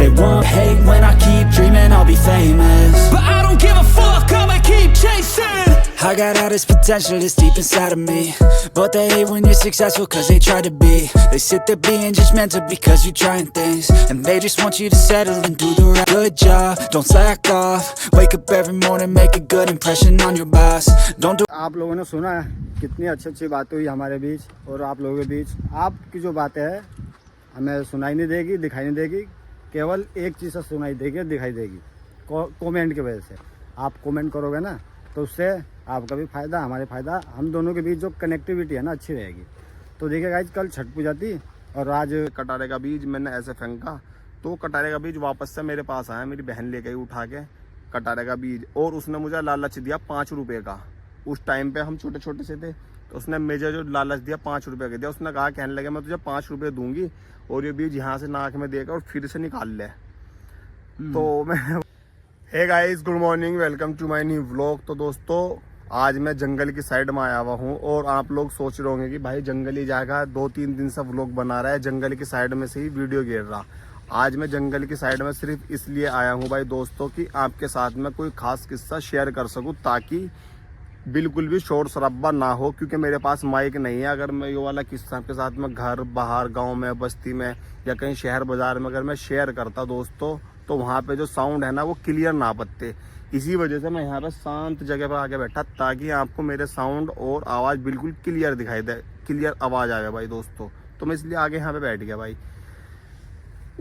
They won't hate when I keep dreaming I'll be famous, but I don't give a fuck, I'ma keep chasing. I got all this potential that's deep inside of me, but they hate when you're successful cause they try to be. They sit there being judgmental because you're trying things, and they just want you to settle and do the right. Good job, don't slack off. Wake up every morning, make a good impression on your boss. Don't do. आप लोगों ने सुना है कितनी अच्छी अच्छी बातें हुई हमारे बीच और आप लोगों के बीच। आपकी जो बातें हैं हमें सुनाई नहीं देगी, दिखाई नहीं देगी, केवल एक चीज़ से सुनाई देगी और दिखाई देगी, कमेंट की वजह से। आप कमेंट करोगे ना तो उससे आपका भी फ़ायदा, हमारे फ़ायदा, हम दोनों के बीच जो कनेक्टिविटी है ना अच्छी रहेगी। तो देखिए गाइस, कल छठ पूजा थी और आज कटारे का बीज मैंने ऐसे फेंका तो कटारे का बीज वापस से मेरे पास आया। मेरी बहन ले गई उठा के कटारे का बीज, और उसने मुझे लालच दिया 5 रुपये का। उस टाइम पे हम छोटे छोटे से थे तो उसने मुझे जो लालच दिया 5 रुपये का दिया। उसने कहा, कहने लगे मैं तुझे 5 रुपये दूंगी और ये बीज यहाँ से नाक में देकर और फिर से निकाल ले। तो मैं hey guys, good morning, welcome to my new vlog. तो दोस्तों, आज मैं जंगल की साइड में आया हुआ हूँ और आप लोग सोच रहे होंगे कि भाई जंगल ही जाएगा, 2-3 दिन से व्लॉग बना रहा है, जंगल की साइड में से ही वीडियो गिर रहा। आज मैं जंगल की साइड में सिर्फ इसलिए आया हूँ भाई दोस्तों कि आपके साथ में कोई खास किस्सा शेयर कर सकूँ, ताकि बिल्कुल भी शोर शराबा ना हो, क्योंकि मेरे पास माइक नहीं है। अगर मैं ये वाला किस्सा आपके साथ में घर बाहर गाँव में बस्ती में या कहीं शहर बाजार में अगर मैं शेयर करता दोस्तों, तो वहाँ पे जो साउंड है ना वो क्लियर ना पत्ते। इसी वजह से मैं यहाँ पे शांत जगह पर आके बैठा ताकि आपको मेरे साउंड और आवाज़ बिल्कुल क्लियर दिखाई दे, क्लियर आवाज़ आए भाई दोस्तों। तो मैं इसलिए आगे यहाँ पे बैठ गया भाई।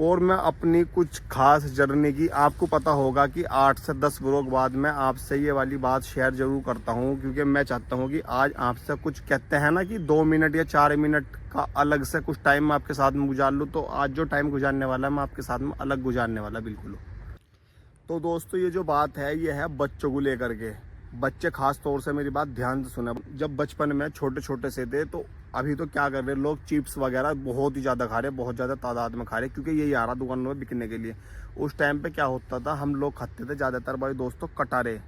और मैं अपनी कुछ खास जर्नी की, आपको पता होगा कि 8 से 10 व्लॉग बाद मैं आपसे ये वाली बात शेयर जरूर करता हूँ, क्योंकि मैं चाहता हूँ कि आज आपसे कुछ कहते हैं ना कि 2 मिनट या 4 मिनट का अलग से कुछ टाइम मैं आपके साथ में गुजार लूँ। तो आज जो टाइम गुजारने वाला है मैं आपके साथ में अलग गुजारने वाला बिल्कुल। तो दोस्तों, ये जो बात है ये है बच्चों को लेकर के। बच्चे खास तौर से मेरी बात ध्यान से सुने। जब बचपन में छोटे छोटे से थे तो अभी तो क्या कर रहे लोग, चिप्स वगैरह बहुत ही ज़्यादा खा रहे, बहुत ज़्यादा तादाद में खा रहे, क्योंकि यही आ रहा दुकानों में बिकने के लिए। उस टाइम पे क्या होता था, हम लोग खाते थे ज़्यादातर भाई दोस्तों कटारे।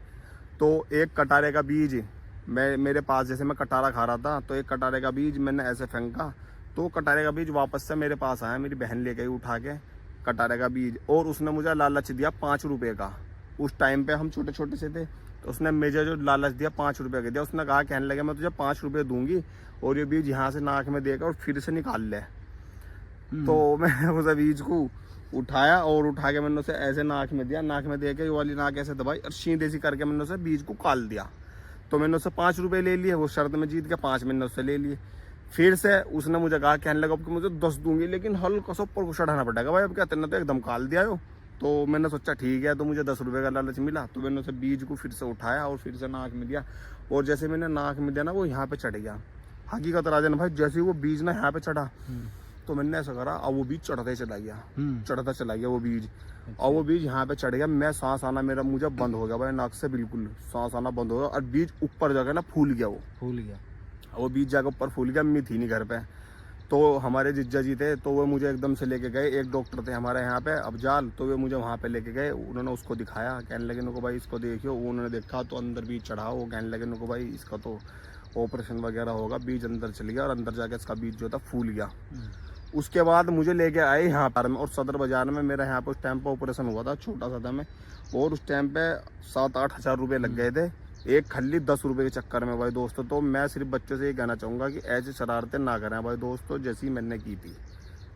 तो एक कटारे का बीज मेरे पास, जैसे मैं कटारा खा रहा था तो एक कटारे का बीज मैंने ऐसे फेंका तो कटारे का बीज वापस से मेरे पास आया। मेरी बहन ले गई उठा के कटारे का बीज, और उसने मुझे लालच दिया 5 रुपये का। उस टाइम पे हम छोटे छोटे से थे तो उसने मुझे जो लालच दिया 5 रुपये का दिया। उसने कहा, कहने लगे मैं तुझे 5 रुपये दूंगी और ये बीज यहाँ से नाक में देकर और फिर से निकाल ले। तो मैं उस बीज को उठाया और उठा के मैंने उसे ऐसे नाक में दिया, नाक में दे के वाली नाक ऐसे दबाई और शींदेसी करके मैंने उसे बीज को काल दिया। तो मैंने उससे 5 रुपये ले लिए, वो शर्त में जीत के 5 मैंने उससे ले लिए। फिर से उसने मुझे कहा, कहने लगा अब मुझे 10 दूंगी, लेकिन हल्का सा ऊपर को चढ़ाना पड़ेगा भाई, अब क्या तेने तो एकदम काल दिया हो। तो मैंने सोचा ठीक है, तो मुझे 10 रुपये का लालच मिला। तो मैंने उसे बीज को फिर से उठाया और फिर से नाक में दिया, और जैसे मैंने नाक में दिया ना वो यहाँ पे चढ़ गया। हकीकत राजन भाई, जैसे वो बीज ना यहाँ पे चढ़ा तो मैंने ऐसा करा, अब वो बीज चढ़ता ही चला गया, चढ़ता चला गया वो बीज। और वो बीज यहाँ पे चढ़ गया, मैं सांस आना मेरा मुझे बंद हो गया भाई, नाक से बिल्कुल सांस आना बंद हो गया। और बीज ऊपर जाकर ना फूल गया, वो बीज जाकर ऊपर फूल गया। मैं थी नहीं घर पे, तो हमारे जिज्जा जी थे, तो वो मुझे एकदम से लेके गए। एक डॉक्टर थे हमारे यहाँ पे अफजाल, तो वे मुझे वहाँ पे लेके गए। उन्होंने उसको दिखाया, कहने लगे उनको भाई इसको देखियो। उन्होंने देखा तो अंदर बीज चढ़ा, वो कहने लगे उनको भाई इसका तो ऑपरेशन वगैरह होगा। बीज अंदर चल गया और अंदर जाके इसका बीज जो था फूल गया। उसके बाद मुझे लेके आए यहाँ पर में, और सदर बाजार में मेरा यहाँ पे उस टाइम पे ऑपरेशन हुआ था, छोटा सा था मैं, और उस टाइम पे 7-8 हज़ार रुपये लग गए थे एक खल्ली 10 रुपये के चक्कर में भाई दोस्तों। तो मैं सिर्फ बच्चों से ये कहना चाहूँगा कि ऐसी शरारतें ना करें भाई दोस्तों, जैसी मैंने की थी।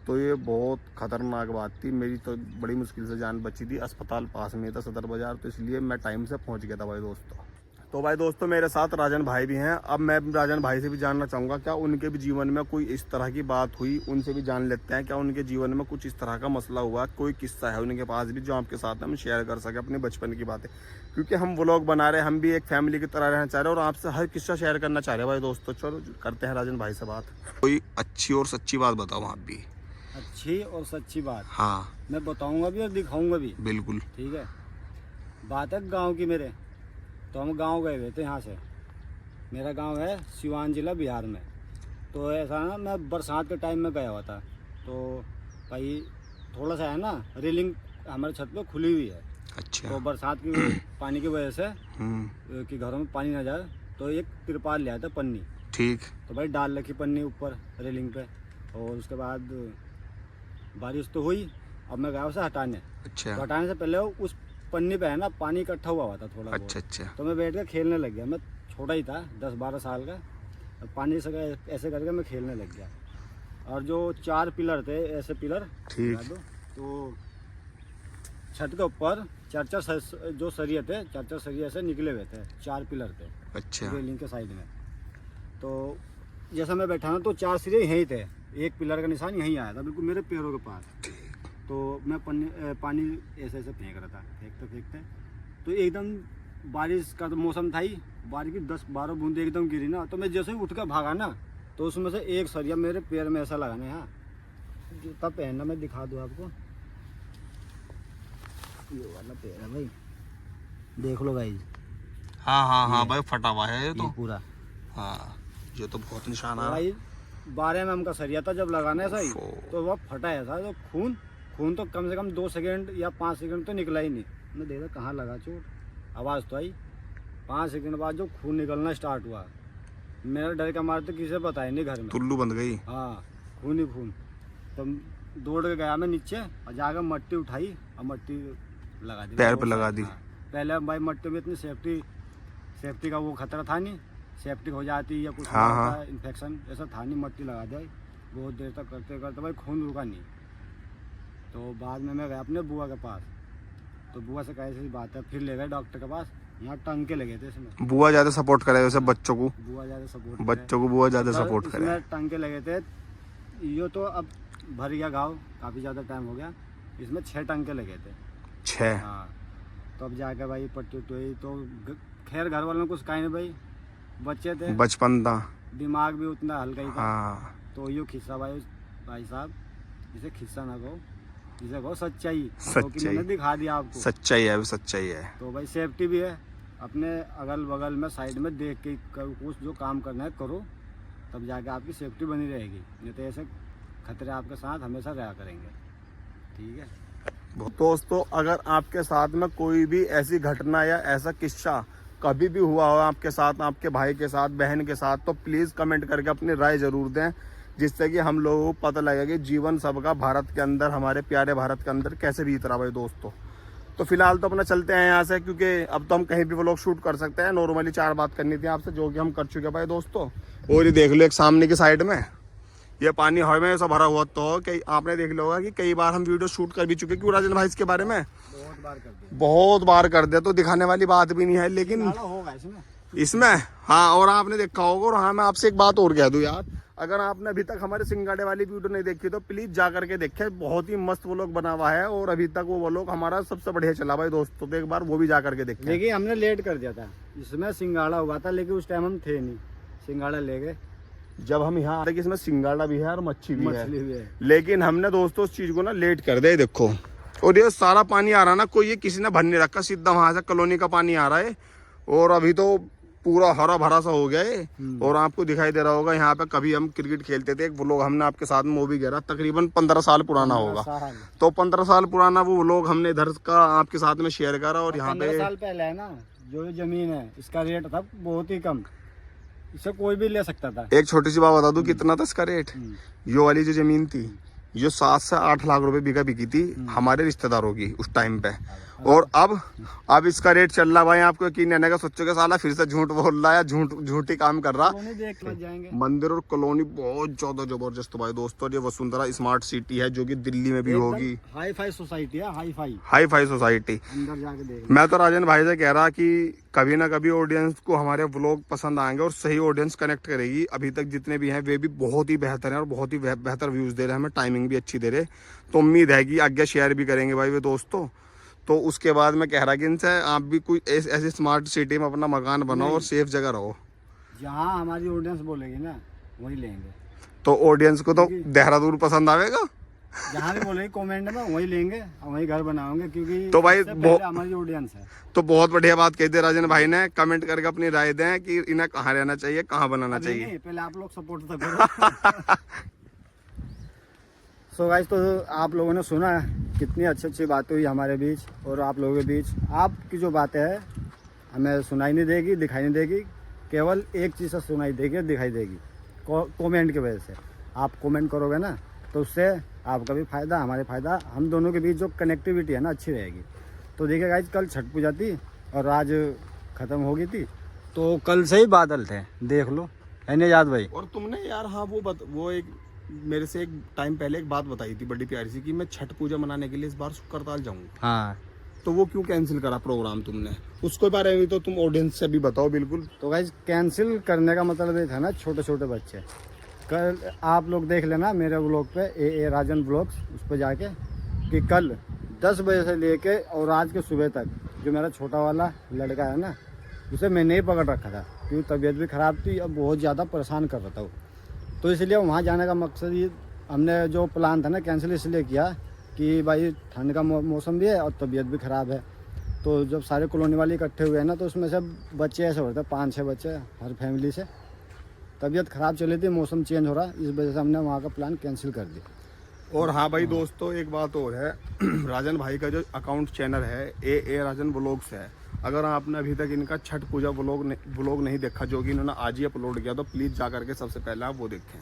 तो ये बहुत ख़तरनाक बात थी, मेरी तो बड़ी मुश्किल से जान बची थी। अस्पताल पास में था सदर बाज़ार, तो इसलिए मैं टाइम से पहुँच गया था भाई दोस्तों। तो भाई दोस्तों, मेरे साथ राजन भाई भी हैं। अब मैं राजन भाई से भी जानना चाहूँगा क्या उनके भी जीवन में कोई इस तरह की बात हुई, उनसे भी जान लेते हैं क्या उनके जीवन में कुछ इस तरह का मसला हुआ, कोई किस्सा है उनके पास भी जो आपके साथ हम शेयर कर सके अपने बचपन की बातें। क्योंकि हम व्लॉग बना रहे हैं, हम भी एक फैमिली की तरह रहना चाह रहे हैं और आपसे हर किस्सा शेयर करना चाह रहे हैं भाई दोस्तों। चलो करते हैं राजन भाई से बात। कोई अच्छी और सच्ची बात बताओ आप भी। अच्छी और सच्ची बात, हाँ मैं बताऊँगा भी और दिखाऊँगा भी, बिल्कुल। ठीक है। बात है गाँव की मेरे, तो हम गांव गए हुए थे। यहाँ से मेरा गांव है सिवान जिला बिहार में। तो ऐसा ना, मैं बरसात के टाइम में गया हुआ था, तो भाई थोड़ा सा है ना रेलिंग हमारे छत पे खुली हुई है। अच्छा। तो बरसात की पानी की वजह से कि घरों में पानी ना जाए, तो एक तिरपाल ले आया था पन्नी, ठीक। तो भाई डाल रखी पन्नी ऊपर रेलिंग पे। और उसके बाद बारिश तो हुई, अब मैं गया उसे हटाने। अच्छा तो हटाने से पहले उस पन्नी पे है ना पानी इकट्ठा हुआ था थोड़ा बहुत। अच्छा अच्छा। तो मैं बैठ कर खेलने लग गया। मैं छोटा ही था 10-12 साल का। पानी से ऐसे करके मैं खेलने लग गया। और जो 4 पिलर थे ऐसे पिलर, ठीक। लगा दो, तो छत के ऊपर 4-4 जो सरिये थे, 4-4 सरिये ऐसे निकले हुए थे। 4 पिलर थे अच्छा रेलिंग के साइड में। तो जैसा मैं बैठा ना तो 4 सिरे यहीं थे। एक पिलर का निशान यहीं आया था बिल्कुल मेरे पैरों के पास। तो मैं पानी ऐसे ऐसे फेंक रहा था, फेंकते फेंकते तो एकदम बारिश का तो मौसम था ही, बारिश की 10-12 बूंदे एकदम गिरी ना। तो मैं जैसे ही उठ कर भागा ना तो उसमें से एक सरिया मेरे पैर में ऐसा लगा ना। यहाँ जूता पहनना मैं दिखा दूँ आपको, ये वाला पैर है भाई, देख लो भाई। हाँ हाँ हाँ भाई, फटा हुआ है ये तो पूरा। हाँ, ये तो बहुत निशान आ भाई 12 mm का सरिया था जब लगाना है सही, तो वह फटा है था। तो खून तो कम से कम 2 सेकंड या 5 सेकंड तो निकला ही नहीं। मैं देखा कहाँ लगा चोट, आवाज़ तो आई। 5 सेकंड बाद जो खून निकलना स्टार्ट हुआ, मेरा डर का मार तो किसी से पता ही नहीं घर में। तुल्लू बंद गई। हाँ, खून ही खून। तो दौड़ के गया मैं नीचे और जाकर मट्टी उठाई और मट्टी लगा दी पैर पे लगा दी। हाँ। पहले भाई मट्टी में इतनी सेफ्टी का वो खतरा था नहीं, सेफ्टी हो जाती या कुछ हाँ। इन्फेक्शन ऐसा था नहीं। मट्टी लगा दी। बहुत देर तक करते करते भाई खून रुका नहीं। तो बाद में मैं गया अपने बुआ के पास। तो बुआ से कैसी बात है, फिर ले गए डॉक्टर के पास। यहाँ टंके लगे थे इसमें। बुआ ज्यादा सपोर्ट करे वैसे बच्चों को, बुआ ज़्यादा सपोर्ट, बच्चों को बुआ ज्यादा सपोर्ट करे। इसमें टंके लगे थे। यो तो अब भर गया घाव, काफ़ी ज़्यादा टाइम हो गया। इसमें 6 टंके लगे थे। 6? हाँ। तो अब जाकर भाई पट्टी हुई तो खैर घर वालों ने कुछ कहा नहीं भाई, बच्चे थे, बचपन था, दिमाग भी उतना हल्का ही था। हाँ। तो यो खिस्सा भाई साहब, इसे खिस्सा ना कहो, इसे कहो सच्चाई। सच्चाई। मैंने दिखा दिया आपको, सच्चाई है, सच्चाई है। तो भाई सेफ्टी भी है। अपने अगल बगल में साइड में देख के कुछ जो काम करना है करो, तब जाके आपकी सेफ्टी बनी रहेगी। नहीं तो ऐसे खतरे आपके साथ हमेशा रहा करेंगे। ठीक है दोस्तों, अगर आपके साथ में कोई भी ऐसी घटना या ऐसा किस्सा कभी भी हुआ हो आपके साथ, आपके भाई के साथ, बहन के साथ, तो प्लीज़ कमेंट करके अपनी राय ज़रूर दें, जिससे कि हम लोगों को पता लगेगा कि जीवन सबका भारत के अंदर, हमारे प्यारे भारत के अंदर कैसे बीत रहा भाई दोस्तों। तो फिलहाल तो अपना चलते हैं यहाँ से, क्योंकि अब तो हम कहीं भी व्लॉग शूट कर सकते हैं। नॉर्मली 4 बात करनी थी आपसे, जो कि हम कर चुके भाई दोस्तों। और ये देख लो एक सामने की साइड में ये पानी हवा में ऐसा भरा हुआ, तो कई आपने देख लो होगा कि कई बार हम वीडियो शूट कर भी चुके। क्यों राजन भाई, इसके बारे में बहुत बार कर दिया, तो दिखाने वाली बात भी नहीं है। लेकिन होगा इसमें हाँ, और आपने देखा होगा। और हाँ, मैं आपसे एक बात और कह दूं यार, अगर आपने अभी तक हमारे सिंगाड़े वाली वीडियो नहीं देखी तो प्लीज जा करके देखें। बहुत ही मस्त व्लॉग बना हुआ है और अभी तक वो व्लॉग हमारा सबसे बढ़िया चला भाई दोस्तों। तो एक बार वो भी जा करके देखें। देखिए हमने लेट कर दिया था, इसमें सिंगाड़ा हुआ था, लेकिन उस टाइम हम थे नहीं। सिंगाड़ा ले गए जब हम यहाँ आते, इसमें सिंगाड़ा भी है और मच्छी भी है, भी है। लेकिन हमने दोस्तों उस चीज को ना लेट कर दिया। देखो, और ये सारा पानी आ रहा ना, कोई ये किसी ने भर नहीं रखा, सीधा वहां से कॉलोनी का पानी आ रहा है। और अभी तो पूरा हरा भरा सा हो गया है। और आपको दिखाई दे रहा होगा यहाँ पे कभी हम क्रिकेट खेलते थे, एक व्लॉग हमने आपके साथ में वो भी गया, तकरीबन 15 साल पुराना होगा। तो 15 साल पुराना वो व्लॉग हमने इधर का आपके साथ में शेयर करा। और यहाँ पे 15 साल पहले है ना, जो जमीन है इसका रेट था बहुत ही कम, इसे कोई भी ले सकता था। एक छोटी सी बात बता दूं, कितना था इसका रेट। यो वाली जो जमीन थी, ये 7 से 8 लाख रुपए बीघा बिकी थी हमारे रिश्तेदारों की उस टाइम पे। और अब इसका रेट चल रहा भाई, आपको यकीन नहीं आने का। सोचोगे साला फिर से झूठ बोल रहा है, झूठी काम कर रहा। देख जाएंगे मंदिर और कॉलोनी बहुत ज्यादा जबरदस्त भाई दोस्तों। ये वसुंधरा स्मार्ट सिटी है, जो कि दिल्ली में भी होगी। हाई फाई सोसाइटी है, हाई फाई सोसाइटी। अंदर जाके देख। मैं तो राजन भाई से कह रहा कि कभी ना कभी ऑडियंस को हमारे व्लॉग पसंद आएंगे और सही ऑडियंस कनेक्ट करेगी। अभी तक जितने भी हैं वे भी बहुत ही बेहतर हैं और बहुत ही बेहतर व्यूज दे रहे हैं, हमें टाइमिंग भी अच्छी दे रहे। तो उम्मीद है कि आगे शेयर भी करेंगे भाई वे दोस्तों। तो उसके बाद मैं कह रहा कि इनसे आप भी कोई ऐसी स्मार्ट सिटी में अपना मकान बनाओ और सेफ जगह रहो। जहाँ हमारी ऑडियंस बोलेगी ना वही लेंगे। तो ऑडियंस को तो देहरादून पसंद आएगा, जहाँ भी बोलेगी कमेंट में वही लेंगे और वही घर बनाओगे, क्योंकि तो भाई हमारी ऑडियंस है। तो बहुत बढ़िया बात कही थी राजन भाई ने। कमेंट करके अपनी राय दें कि इन्हें कहाँ रहना चाहिए, कहाँ बनाना चाहिए। पहले आप लोग सपोर्ट तो करो। सो गाइस, तो आप लोगों ने सुना कितनी अच्छी बातें हुई हमारे बीच और आप लोगों के बीच। आपकी जो बातें हैं हमें सुनाई नहीं देगी, दिखाई नहीं देगी, केवल एक चीज़ से सुनाई देगी, दिखाई देगी, कमेंट की वजह से। आप कमेंट करोगे ना तो उससे आपका भी फ़ायदा हमारे फ़ायदा, हम दोनों के बीच जो कनेक्टिविटी है ना अच्छी रहेगी। तो देखिए गाइस, कल छठ पूजा थी और आज ख़त्म हो गई थी, तो कल से ही बादल थे, देख लो है ना याद भाई। और तुमने यार हाँ वो एक मेरे से एक टाइम पहले एक बात बताई थी बड़ी प्यारी सी कि मैं छठ पूजा मनाने के लिए इस बार शुक्रताल जाऊंगा। हाँ, तो वो क्यों कैंसिल करा प्रोग्राम तुमने, उसके बारे में तो तुम ऑडियंस से भी बताओ बिल्कुल। तो गाइस कैंसिल करने का मतलब ये था ना, छोटे छोटे बच्चे, कल आप लोग देख लेना मेरे व्लॉग पे ए राजन ब्लॉग्स, उस पर जाके कि कल 10 बजे से लेके और आज के सुबह तक जो मेरा छोटा वाला लड़का है ना, उसे मैंने ही पकड़ रखा था क्योंकि तबीयत भी ख़राब थी, अब बहुत ज़्यादा परेशान कर रहा था वो। तो इसलिए वहाँ जाने का मकसद ये, हमने जो प्लान था ना कैंसिल इसलिए किया कि भाई ठंड का मौसम भी है और तबीयत भी ख़राब है। तो जब सारे कॉलोनी वाले इकट्ठे हुए हैं ना, तो उसमें से बच्चे ऐसे होते हैं 5-6 बच्चे हर फैमिली से, तबीयत ख़राब चली थी, मौसम चेंज हो रहा, इस वजह से हमने वहाँ का प्लान कैंसिल कर दिया। और हाँ भाई दोस्तों, एक बात और है राजन भाई का जो अकाउंट चैनल है ए राजन व्लॉग्स है, अगर आपने अभी तक इनका छठ पूजा व्लॉग नहीं देखा, जो कि इन्होंने आज ही अपलोड किया, तो प्लीज़ जा करके सबसे पहले आप वो देखें।